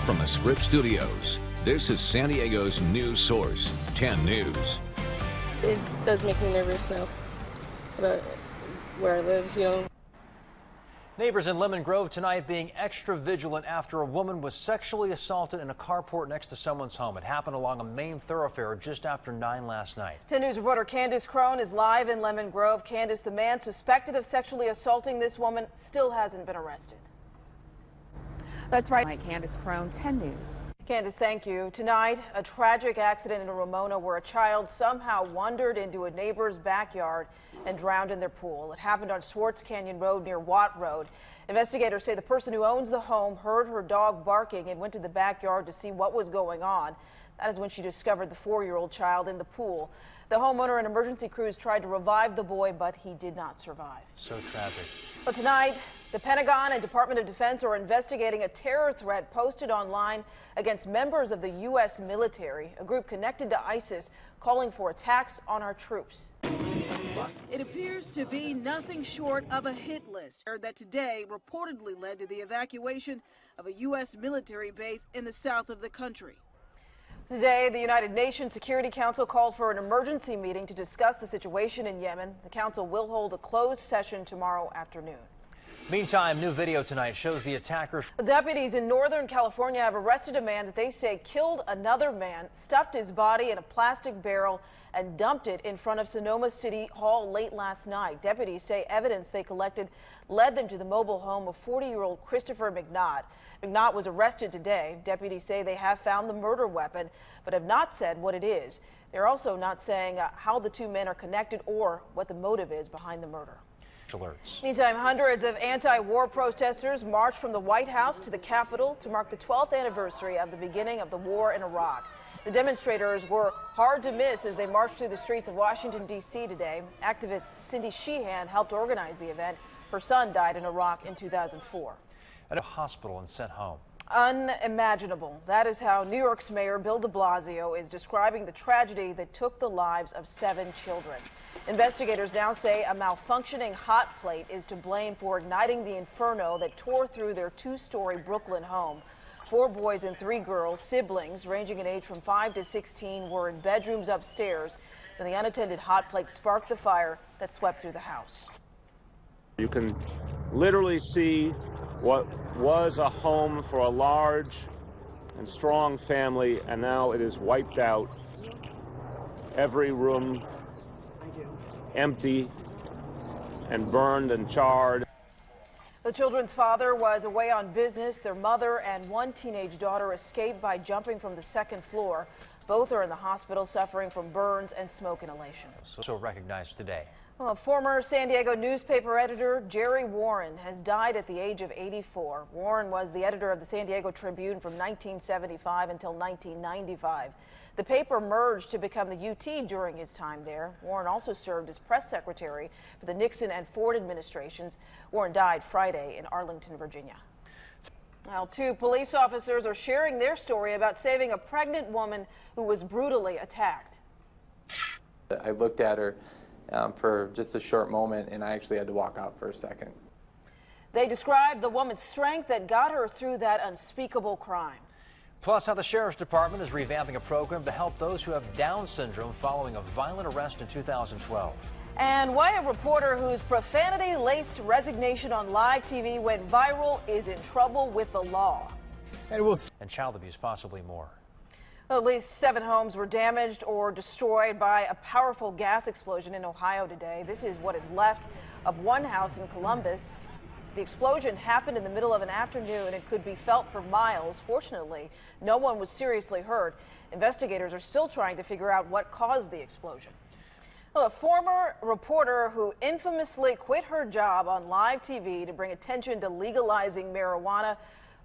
from the Scripps Studios, this is San Diego's news source, 10 News. It does make me nervous now about where I live, Neighbors in Lemon Grove tonight being extra vigilant after a woman was sexually assaulted in a carport next to someone's home. It happened along a main thoroughfare just after 9 last night. 10 News reporter Candace Crone is live in Lemon Grove. Candace, the man suspected of sexually assaulting this woman still hasn't been arrested. That's right. Candace Crone, 10 News. Candace, thank you. Tonight, a tragic accident in Ramona where a child somehow wandered into a neighbor's backyard and drowned in their pool. It happened on Swartz Canyon Road near Watt Road. Investigators say the person who owns the home heard her dog barking and went to the backyard to see what was going on. That is when she discovered the 4-year-old child in the pool. The homeowner and emergency crews tried to revive the boy, but he did not survive. So tragic. But tonight, the Pentagon and Department of Defense are investigating a terror threat posted online against members of the U.S. military, a group connected to ISIS, calling for attacks on our troops. It appears to be nothing short of a hit list that today reportedly led to the evacuation of a U.S. military base in the south of the country. Today, the United Nations Security Council called for an emergency meeting to discuss the situation in Yemen. The council will hold a closed session tomorrow afternoon. Meantime, new video tonight shows the attackers. Deputies in Northern California have arrested a man that they say killed another man, stuffed his body in a plastic barrel, and dumped it in front of Sonoma City Hall late last night. Deputies say evidence they collected led them to the mobile home of 40-year-old Christopher McNaught. McNaught was arrested today. Deputies say they have found the murder weapon, but have not said what it is. They're also not saying how the two men are connected or what the motive is behind the murder. Alerts. Meantime, hundreds of anti-war protesters marched from the White House to the Capitol to mark the 12th anniversary of the beginning of the war in Iraq. The demonstrators were hard to miss as they marched through the streets of Washington, D.C. today. Activist Cindy Sheehan helped organize the event. Her son died in Iraq in 2004. At a hospital and sent home. Unimaginable. That is how New York's Mayor Bill de Blasio is describing the tragedy that took the lives of 7 children. Investigators now say a malfunctioning hot plate is to blame for igniting the inferno that tore through their 2-story Brooklyn home. 4 boys and 3 girls, siblings ranging in age from 5 to 16, were in bedrooms upstairs when the unattended hot plate sparked the fire that swept through the house. You can literally see what was a home for a large and strong family, and now it is wiped out. Every room empty and burned and charred. The children's father was away on business. Their mother and 1 teenage daughter escaped by jumping from the 2nd floor. Both are in the hospital suffering from burns and smoke inhalation. So recognized today. Well, former San Diego newspaper editor Jerry Warren has died at the age of 84. Warren was the editor of the San Diego Tribune from 1975 until 1995. The paper merged to become the UT during his time there. Warren also served as press secretary for the Nixon and Ford administrations. Warren died Friday in Arlington, Virginia. Well, 2 police officers are sharing their story about saving a pregnant woman who was brutally attacked. I looked at her for just a short moment, and I actually had to walk out for a second. They described the woman's strength that got her through that unspeakable crime. Plus, how the Sheriff's Department is revamping a program to help those who have Down syndrome following a violent arrest in 2012. And why a reporter whose profanity-laced resignation on live TV went viral is in trouble with the law. And child abuse, possibly more. Well, at least 7 homes were damaged or destroyed by a powerful gas explosion in Ohio today. This is what is left of one house in Columbus. The explosion happened in the middle of an afternoon and could be felt for miles. Fortunately, no one was seriously hurt. Investigators are still trying to figure out what caused the explosion. Well, a former reporter who infamously quit her job on live TV to bring attention to legalizing marijuana.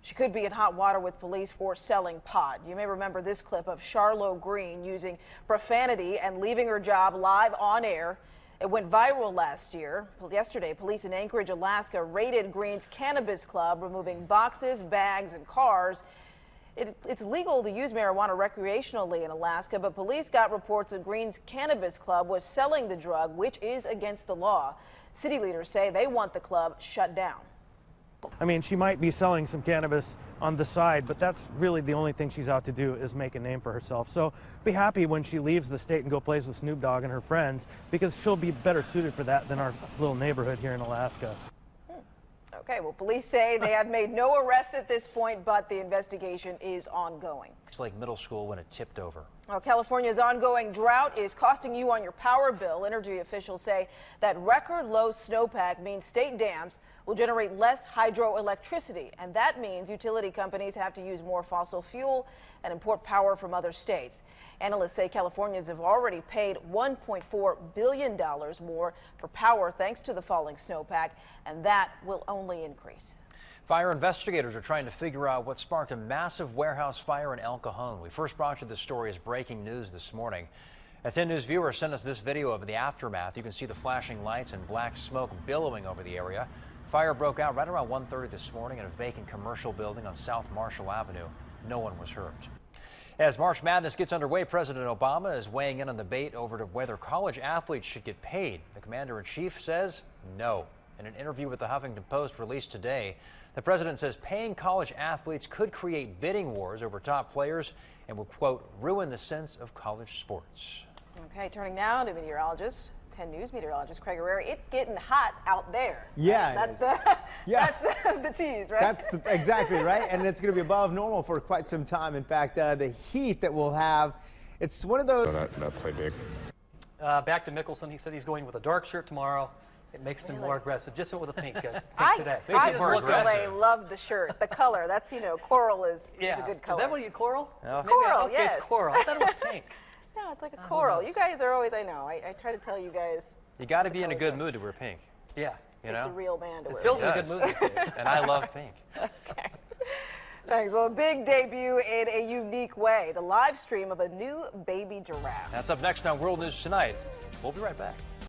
She could be in hot water with police for selling pot. You may remember this clip of Charlotte Green using profanity and leaving her job live on air. It went viral last year. Yesterday, police in Anchorage, Alaska raided Green's cannabis club, removing boxes, bags, and cars. It's legal to use marijuana recreationally in Alaska, but police got reports that Green's cannabis club was selling the drug, which is against the law. City leaders say they want the club shut down. I mean, she might be selling some cannabis on the side, but that's really the only thing she's out to do is make a name for herself. So be happy when she leaves the state and go plays with Snoop Dogg and her friends, because she'll be better suited for that than our little neighborhood here in Alaska. Okay, well, police say they have made no arrests at this point, but the investigation is ongoing. It's like middle school when it tipped over. Well, California's ongoing drought is costing you on your power bill. Energy officials say that record low snowpack means state dams will generate less hydroelectricity, and that means utility companies have to use more fossil fuel and import power from other states. Analysts say Californians have already paid $1.4 billion more for power thanks to the falling snowpack, and that will only increase. Fire investigators are trying to figure out what sparked a massive warehouse fire in El Cajon. We first brought you this story as breaking news this morning. A 10 News viewer sent us this video of the aftermath. You can see the flashing lights and black smoke billowing over the area. Fire broke out right around 1:30 this morning in a vacant commercial building on South Marshall Avenue. No one was hurt. As March Madness gets underway, President Obama is weighing in on the debate over whether college athletes should get paid. The commander-in-chief says no. In an interview with the Huffington Post released today, the president says paying college athletes could create bidding wars over top players and will, quote, ruin the sense of college sports. Okay, turning now to meteorologist, 10 News meteorologist Craig Herrera. It's getting hot out there. Yeah, that's the tease, right? That's exactly right, and it's going to be above normal for quite some time. In fact, the heat that we'll have, it's one of those. That play big. Back to Mickelson. He said he's going with a dark shirt tomorrow. It makes him more aggressive. Just went with a pink today. I love the shirt, the color. That's, coral is a good color. Is that what you coral? No. Coral, okay, yes. It's coral. I thought it was pink. No, it's like a coral. You guys are always, I know. I try to tell you guys. You got to be in a good mood to wear pink. Yeah. You know? It's a real man to wear. It feels in a good mood these days. And I love pink. Okay. Thanks. Well, a big debut in a unique way. The live stream of a new baby giraffe. That's up next on World News Tonight. We'll be right back.